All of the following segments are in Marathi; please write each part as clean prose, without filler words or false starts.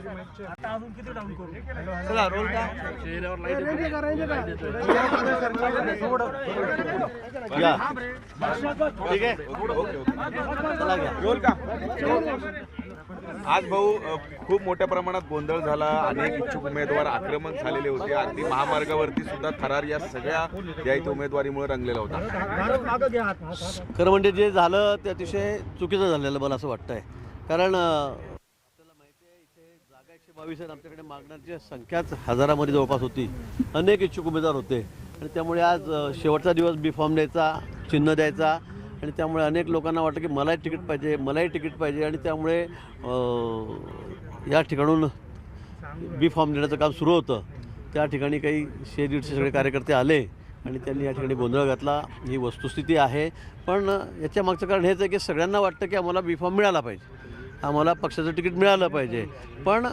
आता अजून किती डाऊन करू? चला रोल का या ठीक आहे चला घ्या रोल का आज भाऊ खूप मोठ्या प्रमाणात गोंधळ झाला. अनेक इच्छुक उमेदवार आक्रमक झालेले होते. अगदी महामार्गावरती सुद्धा थरार या सगळ्या या इथे उमेदवारीमुळे रंगलेला होता. खरं म्हणजे जे झालं ते अतिशय चुकीचं झालेलं मला असं वाटतंय. कारण आपल्याला माहिती आहे इथे जागा 122 आहेत. आमच्याकडे मागण्याची संख्याच हजारामध्ये जवळपास होती. अनेक इच्छुक उमेदवार होते आणि त्यामुळे आज शेवटचा दिवस बी फॉर्म द्यायचा, चिन्ह द्यायचा आणि त्यामुळे अनेक लोकांना वाटतं की मलाही तिकीट पाहिजे, मलाही तिकीट पाहिजे आणि त्यामुळे या ठिकाणून बी फॉर्म देण्याचं काम सुरू होतं. त्या ठिकाणी काही 100-150 सगळे कार्यकर्ते आले आणि त्यांनी या ठिकाणी गोंधळ घातला. ही वस्तुस्थिती आहे. पण याच्या मागचं कारण हेच आहे की सगळ्यांना वाटतं की आम्हाला बी फॉर्म मिळाला पाहिजे, आम्हाला पक्षाचं तिकीट मिळालं पाहिजे. पण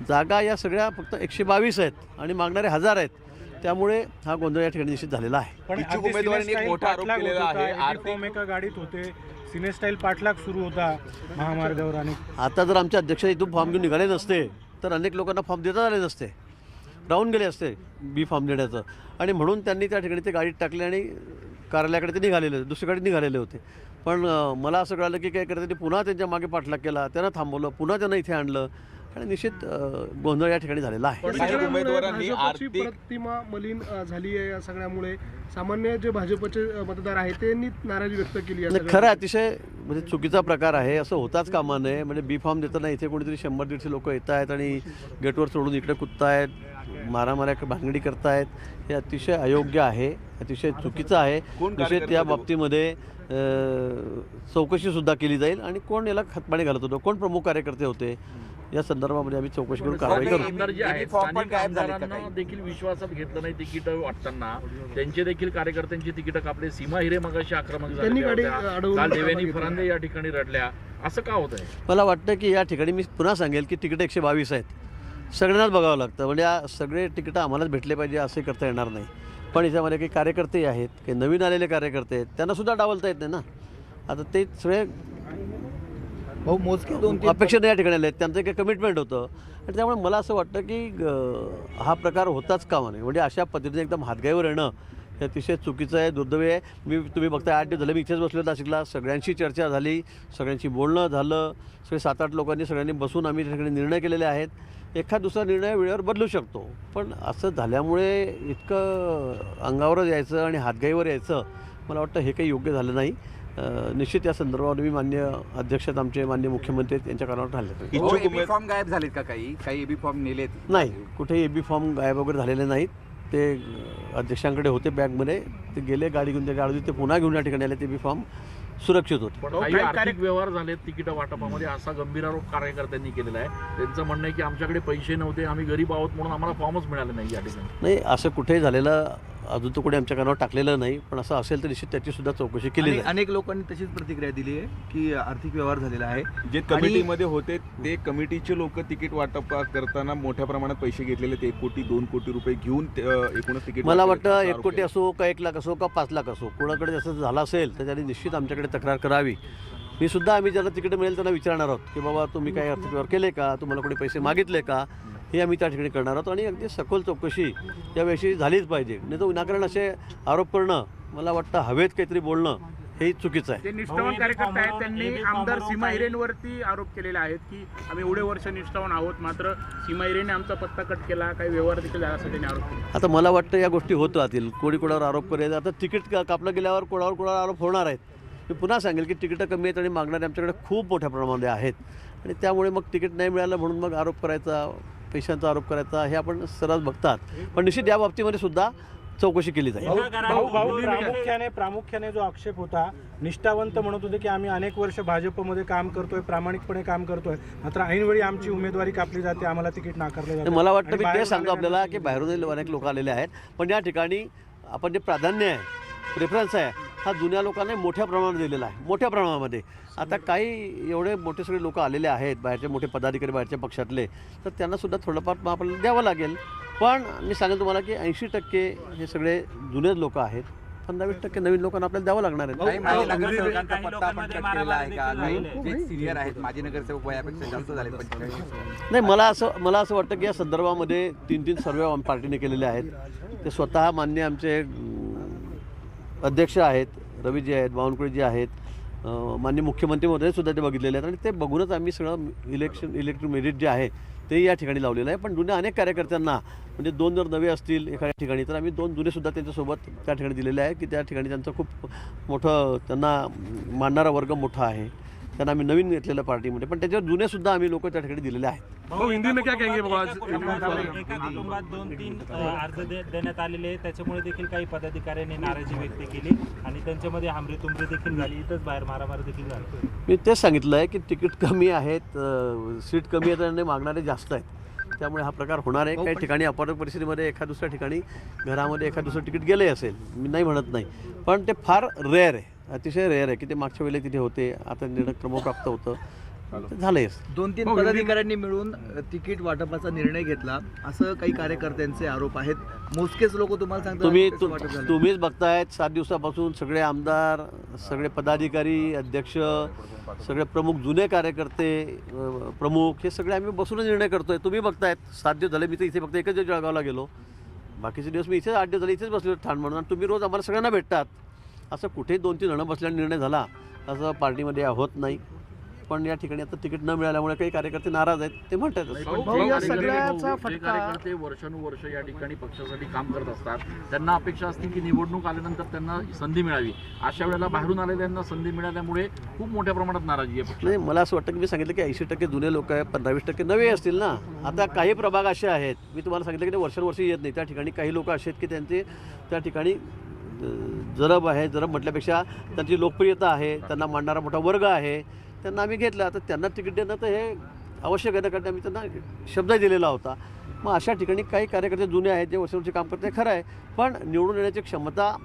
जागा या सगळ्या फक्त 122 आहेत आणि मागणारे 1000 आहेत. त्यामुळे हा गोंधळ या ठिकाणी निश्चित झालेला आहे. इच्छुक उमेदवारांनी एक मोठा आरोप केलेला आहे. आर्थिक एका गाडीत होते, सिनेस्टाईल पाठलाग सुरू होता महामार्गावर. आणि आता जर आमचे अध्यक्ष इथून फॉर्म घेऊन निघाले नसते तर अनेक लोकांना फॉर्म देता आले नसते, राहून गेले असते बी फॉर्म देण्याचं. आणि म्हणून त्यांनी त्या ठिकाणी ते गाडीत टाकले आणि कार्यालयाकडे ते निघालेले, दुसरीकडे निघालेले होते. पण मला असं कळलं की काय करते ते पुन्हा त्यांच्या मागे पाठलाग केला, त्यांना थांबवलं, पुन्हा त्यांना इथे आणलं आणि निश्चित गोंधळ या ठिकाणी झालेला आहे. उमेदवारांनी आर्थिक प्रतिमा मलिन झाली आहे. या सगळ्यामुळे सामान्य जे भाजपचे मतदार आहेत त्यांनी नाराजी व्यक्त केली आहे. खरं अतिशय म्हणजे चुकीचा प्रकार आहे. असं होताच कामा नये. म्हणजे बी फॉर्म देताना इथे कोणीतरी 100-150 लोक येत आहेत आणि गेटवर सोडून इकडे कुदतायत, मारामाऱ्या भानगडी करतायत. हे अतिशय अयोग्य आहे, अतिशय चुकीचं आहे. निश्चित या बाबतीमध्ये चौकशीसुद्धा केली जाईल आणि कोण याला खतपाणी घालत होतं, कोण प्रमुख कार्यकर्ते होते या संदर्भामध्ये आम्ही चौकशी करून कारवाई करू. आमदार जे आहेत स्थानिक आमदारांना देखील विश्वासात घेतलं नाही तिकीट वाटताना, त्यांचे देखील कार्यकर्त्यांची तिकीट कापले. सीमा हिरे मगाशी आक्रमक झाले, काल देवेनी फरांदे या ठिकाणी रडल्या. असं का होत आहे? मला वाटतं की या ठिकाणी मी पुन्हा सांगेल की तिकीट 122 आहेत, सगळ्यांनाच बघावं लागतं. म्हणजे सगळे तिकीटं आम्हालाच भेटले पाहिजे असे करता येणार नाही. पण याच्यामध्ये काही कार्यकर्ते आहेत, काही नवीन आलेले कार्यकर्ते आहेत, त्यांनासुद्धा डावलता येत नाही ना. आता ते सगळे भाऊ मोजके 2-3 अपेक्षित या ठिकाणी आले आहेत, त्यांचं काही कमिटमेंट होतं आणि त्यामुळे मला असं वाटतं की हा प्रकार होताच कामा नये. म्हणजे अशा पद्धतीने एकदम हातगाईवर येणं हे अतिशय चुकीचं आहे, दुर्दैवी आहे. तुम्ही बघताय 8 दिवस झाले मी इथेच बसलो नाशिकला, सगळ्यांशी चर्चा झाली, सगळ्यांशी बोलणं झालं, सगळे 7-8 लोकांनी सगळ्यांनी बसून आम्ही त्या ठिकाणी निर्णय केलेले आहेत. एखाद दुसरा निर्णय वेळेवर बदलू शकतो, पण असं झाल्यामुळे इतकं अंगावरच यायचं आणि हातगाईवर यायचं मला वाटतं हे काही योग्य झालं नाही. निश्चित या संदर्भावर मी मान्य अध्यक्ष आमचे मान्य मुख्यमंत्री यांच्या कानावर राहिले. एबी फॉर्म गायब झालेत का? काही एबी फॉर्म नेलेत? नाही, कुठेही एबी फॉर्म गायब वगैरे झालेले नाहीत. ते अध्यक्षांकडे होते बॅगमध्ये, ते गेले गाडी घेऊन, त्या गाडी ते पुन्हा घेऊन या ठिकाणी आले. ते एबी फॉर्म सुरक्षित होते. काही आर्थिक व्यवहार झाले तिकीट वाटपामध्ये असा गंभीर आरोप कार्यकर्त्यांनी केलेला आहे. त्यांचं म्हणणं आहे की आमच्याकडे पैसे नव्हते, आम्ही गरीब आहोत म्हणून आम्हाला फॉर्मच मिळाले नाही या ठिकाणी. नाही, असं कुठेही झालेलं अजून तर कोणी आमच्या कानावर टाकलेलं नाही, पण असं असेल तर निश्चित त्याची सुद्धा चौकशी केली जाईल. अनेक लोकांनी तशीच प्रतिक्रिया दिली आहे की आर्थिक व्यवहार झालेला आहे. जे कमिटीमध्ये होते ते कमिटीचे लोक तिकीट वाटप करताना मोठ्या प्रमाणात पैसे घेतलेले, 1 कोटी 2 कोटी रुपये घेऊन एकूणच तिकीट. मला वाटतं 1 कोटी असो का 1 लाख असो का 5 लाख असो, कोणाकडे असं झालं असेल तर त्यांनी निश्चित आमच्याकडे तक्रार करावी. मी सुद्धा आम्ही ज्याला तिकीट मिळेल त्यांना विचारणार आहोत की बाबा तुम्ही काही आर्थिक व्यवहार केले का, तुम्हाला कोणी पैसे मागितले का, हे आम्ही त्या ठिकाणी करणार आहोत. आणि अगदी सखोल चौकशी याविषयी झालीच पाहिजे. नाही तर विनाकारण असे आरोप करणं, मला वाटतं हवेत काहीतरी बोलणं हे चुकीचं आहे. जे निष्ठावान कार्यकर्ते आहेत त्यांनी आमदार सीमा हिरेंवरती आरोप केलेले आहेत की आम्ही एवढे वर्ष निष्ठावान आहोत, मात्र सीमा हिरेने आमचा पत्ता कट केला, काही व्यवहार देखील झाला असं त्यांनी आरोप केला. आता मला वाटतं या गोष्टी होत राहतील, कोणी कोणावर आरोप करेल. आता तिकीट कापलं गेल्यावर कोणावर आरोप होणार आहेत. मी पुन्हा सांगेल की तिकीटं कमी आहेत आणि मागणारे आमच्याकडे खूप मोठ्या प्रमाणामध्ये आहेत आणि त्यामुळे मग तिकीट नाही मिळालं म्हणून मग आरोप करायचा, पैशांचा आरोप करायचा, हे आपण सर्रास बघतात. पण निश्चित या बाबतीमध्ये सुद्धा चौकशी केली जाईल. प्रामुख्याने जो आक्षेप होता, निष्ठावंत म्हणत होते की आम्ही अनेक वर्ष भाजपमध्ये काम करतोय, प्रामाणिकपणे काम करतोय, मात्र ऐनवेळी आमची उमेदवारी कापली जाते, आम्हाला तिकीट नाकारलं जातं. मला वाटतं मी ते सांगतो आपल्याला की बाहेरून अनेक लोक आलेले आहेत, पण या ठिकाणी आपण जे प्राधान्य आहे, प्रेफरन्स आहे, हा जुन्या लोकांना मोठ्या प्रमाणात दिलेला आहे, मोठ्या प्रमाणामध्ये. आता काही एवढे मोठे सगळे लोक आलेले आहेत, बाहेरचे मोठे पदाधिकारी बाहेरच्या पक्षातले, तर त्यांनासुद्धा थोडंफार आपल्याला द्यावं लागेल. पण मी सांगेन तुम्हाला की 80% हे सगळे जुनेच लोक आहेत 15-20% नवीन लोकांना आपल्याला द्यावं लागणार आहे. काही माजी नगरसेवकांचा पत्ता पण कट केलेला आहे का? काही जे सिनियर आहेत माजी नगरसेवक वयापेक्षा जास्त झाले 45. नाही, मला असं वाटतं की या संदर्भामध्ये 3 सर्वे पार्टीने केलेले आहेत. ते स्वतः मान्य आमचे अध्यक्ष आहेत, रवीजी आहेत, बावनकुळेजी आहेत, माननीय मुख्यमंत्री महोदय सुद्धा ते बघितलेले आहेत आणि ते बघूनच आम्ही सगळं इलेक्ट्रिक मेरिट जे आहे ते या ठिकाणी लावलेलं आहे. पण जुन्या अनेक कार्यकर्त्यांना म्हणजे 2 जर नवे असतील एखाद्या ठिकाणी तर आम्ही 2 जुनेसुद्धा त्यांच्यासोबत त्या ठिकाणी दिलेले आहे की त्या ठिकाणी त्यांचं खूप मोठं त्यांना मानणारा वर्ग मोठा आहे. त्यांना आम्ही नवीन घेतलेल्या पार्टीमध्ये पण त्याच्यावर जुनेसुद्धा आम्ही लोक त्या ठिकाणी दिलेले आहेत. कुटुंबात 2-3 अर्ज देण्यात आलेले आहेत. त्याच्यामुळे देखील काही पदाधिकाऱ्यांनी नाराजी व्यक्त केली आणि त्यांच्यामध्ये हमरी-तुमरी देखील झाली. इथंच बाहेर मारामारी देखील झाली. मी तेच सांगितलं आहे की तिकीट कमी आहेत, सीट कमी आहेत आणि मागणारे जास्त आहेत. त्यामुळे हा प्रकार होणार आहे. काही ठिकाणी अपवादात्मक परिस्थितीमध्ये एखाद दुसऱ्या ठिकाणी घरामध्ये एखाद दुसरं तिकीट गेले असेल, मी नाही म्हणत नाही, पण ते फार रेअर आहे, अतिशय रेअर आहे की ते मागच्या वेळेला तिथे होते, आता निर्णय क्रमप्राप्त होतं, झालंय. 2-3 पदाधिकाऱ्यांनी मिळून तिकीट वाटपाचा निर्णय घेतला असं काही कार्यकर्त्यांचे आरोप आहेत. मोजकेच लोक तुम्हाला सांगतात तुम्हीच बघतायत 7 दिवसापासून सगळे आमदार, सगळे पदाधिकारी, अध्यक्ष, सगळे प्रमुख, जुने कार्यकर्ते प्रमुख, हे सगळे आम्ही बसून निर्णय करतोय. तुम्ही बघतायत 7 दिवस झाले, मी तर इथे फक्त एकच दिवस जळगावला गेलो, बाकीचे दिवस मी इथेच 8 दिवस झाले इथेच बसलो ठाण म्हणून. आणि तुम्ही रोज आम्हाला सगळ्यांना भेटतात. असं कुठेही 2-3 जणं बसल्याने निर्णय झाला असं पार्टीमध्ये होत नाही. पण या ठिकाणी आता तिकीट न मिळाल्यामुळे काही कार्यकर्ते नाराज आहेत, ते म्हणतात. कार्यकर्ते वर्षानुवर्ष या ठिकाणी पक्षासाठी काम करत असतात. त्यांना अपेक्षा असते की निवडणूक आल्यानंतर त्यांना संधी मिळावी. अशा वेळेला बाहेरून आलेल्यांना संधी मिळाल्यामुळे खूप मोठ्या प्रमाणात नाराजी आहे. नाही, मला असं वाटतं की मी सांगितलं की 80% जुने लोक आहेत, 15-20% नवे असतील ना. आता काही प्रभाग असे आहेत, मी तुम्हाला सांगितलं की ते वर्षानुवर्षी येत नाही. त्या ठिकाणी काही लोक असे आहेत की त्यांचे त्या ठिकाणी जरब आहे, जरब म्हटल्यापेक्षा त्यांची लोकप्रियता आहे, त्यांना मांडणारा मोठा वर्ग आहे, त्यांना आम्ही घेतलं. आता त्यांना तिकीट देणं तर हे आवश्यक आहे ना, कारण आम्ही त्यांना शब्द दिलेला होता. मग अशा ठिकाणी काही कार्यकर्ते जुने आहेत जे वर्षावर्षी काम करते, खरं आहे, पण निवडून येण्याची क्षमता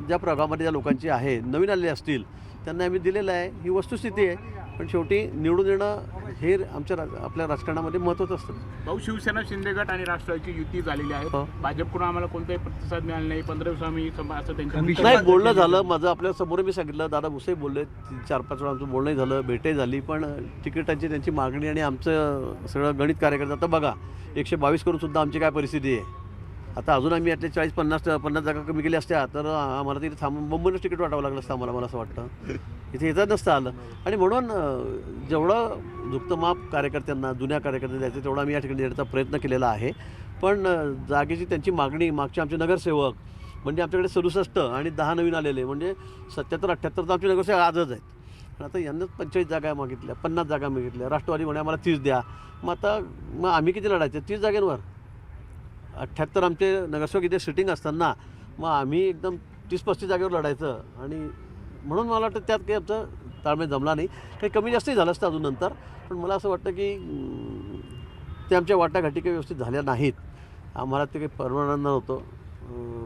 ज्या प्रभागामध्ये ज्या लोकांची आहे, नवीन आलेले असतील, त्यांना आम्ही दिलेलं आहे, ही वस्तुस्थिती आहे. पण शेवटी निवडून येणं हे आपल्या राजकारणामध्ये महत्त्वाचं असतं. भाऊ, शिवसेना, शिंदे गट आणि राष्ट्रवादीची युती झालेली आहे. भाजपकडून आम्हाला कोणताही प्रतिसाद मिळाला नाही. 15 दिवस आम्ही असं त्यांच्या नाही बोलणं झालं माझं आपल्या समोर. मी सांगितलं, दादा भुसे बोलले, 4-5 वेळा आमचं बोलणंही झालं, भेटही झाली. पण तिकिटांची त्यांची मागणी आणि आमचं सगळं गणित कार्यकर्ते आता बघा 122 करून सुद्धा आमची काय परिस्थिती आहे. आता अजून आम्ही यातले 40-50 जागा कमी केल्या असत्या तर आम्हाला तिथे थांबून मुंबईनंच तिकीट वाटावं लागलं असतं आम्हाला. मला असं वाटतं इथे येता नसतं आलं. आणि म्हणून जेवढं झुकतं कार्यकर्त्यांना, जुन्या कार्यकर्त्यांना द्यायचं तेवढं आम्ही या ठिकाणी देण्याचा प्रयत्न केलेला आहे. पण जागेची त्यांची मागणी, मागचे आमचे नगरसेवक म्हणजे आमच्याकडे 67 आणि 10 नवीन आलेले म्हणजे 77-78 तर आमचे नगरसेवक आजच आहेत. पण आता यांनाच 45 जागा मागितल्या, 50 जागा मागितल्या. राष्ट्रवादी म्हणे आम्हाला 30 द्या. मग आम्ही किती लढायचे 30 जागेंवर? 78 आमचे नगरसेवक इथे सिटिंग असताना मग आम्ही एकदम 30-35 जागेवर लढायचं. आणि म्हणून मला वाटतं त्यात काही आमचं ताळमेळ जमला नाही. काही कमी जास्तही झालं असतं अजून नंतर. पण मला असं वाटतं की ते आमच्या वाटाघाटी काही व्यवस्थित झाल्या नाहीत. आम्हाला ते काही परवडणार नव्हतं.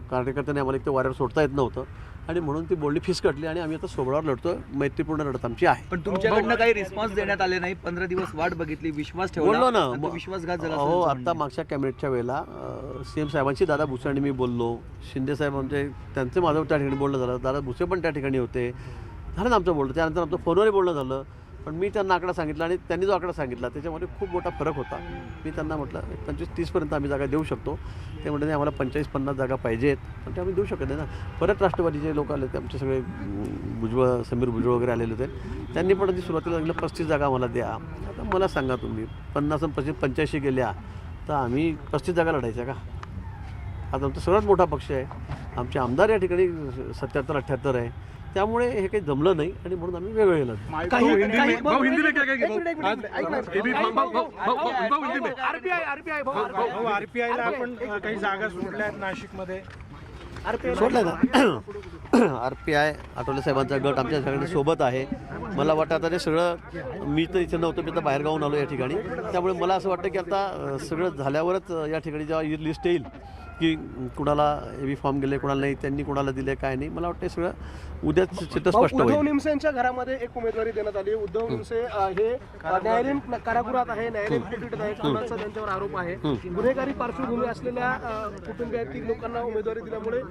कार्यकर्त्यांनी आम्हाला एक ते वाऱ्यावर सोडता येत नव्हतं आणि म्हणून ती बोलणी फिसकटली आणि आम्ही आता सोबळावर लढतो. मैत्रीपूर्ण लढत आमची आहे. पण तुमच्याकडनं काही रिस्पॉन्स देण्यात आले नाही. 15 दिवस वाट बघितली, विश्वास ठेवला, बोललो ना, विश्वासघात झाला. हो, आता मागच्या कॅबिनेटच्या वेळेला CM साहेबांशी दादा भुसे आणि मी बोललो. शिंदे साहेब आमचे, त्यांचं माझं त्या ठिकाणी बोलणं झालं. दादा भुसे पण त्या ठिकाणी होते. झालं ना आमचं बोलणं. त्यानंतर आमचं फोनवरही बोलणं झालं. पण मी त्यांना आकडा सांगितला आणि त्यांनी जो आकडा सांगितला त्याच्यामध्ये खूप मोठा फरक होता. मी त्यांना म्हटलं 25-30 आम्ही जागा देऊ शकतो. ते म्हणते आम्हाला 45-50 जागा पाहिजेत, पण ते आम्ही देऊ शकत नाही ना. परत राष्ट्रवादीचे लोक आले, ते आमचे सगळे भुजबळ, समीर भुजबळ वगैरे आलेले होते. त्यांनी पण आधी सुरुवातीला सांगितलं 35 जागा आम्हाला द्या. आता मला सांगा तुम्ही 50-85 गेल्या तर आम्ही 35 जागा लढायच्या का? आता आमचा सर्वात मोठा पक्ष आहे. आमचे आमदार या ठिकाणी 77-78 आहे. त्यामुळे हे काही जमलं नाही आणि म्हणून आम्ही वेगळे लढलो. RPIला आपण काही जागा सुटल्या आहेत नाशिकमध्ये. सोडलं ना RPI आठवले साहेबांचा गट आमच्या सगळ्यांनी सोबत आहे. मला वाटतं आता ते सगळं, मी तर इथे नव्हतं, मी तर बाहेरगावून आलो या ठिकाणी. त्यामुळे मला असं वाटतं की आता सगळं झाल्यावरच या ठिकाणी जेव्हा लिस्ट येईल की कुणाला AB फॉर्म गेले, कुणाला नाही, त्यांनी कुणाला दिले, काय नाही, मला वाटतं सगळं उद्याच चित्र स्पष्ट होईल. उद्धव निमसेंच्या घरामध्ये एक उमेदवारी देण्यात आली. उद्धव निमसे हे न्यायालयीन कारागृहात आहे, न्यायालयीन कोठडीत आहे. कोणाचा त्यांच्यावर आरोप आहे. गुन्हेगारी पार्श्वभूमी असलेल्या कुटुंबियातील लोकांना उमेदवारी दिल्यामुळे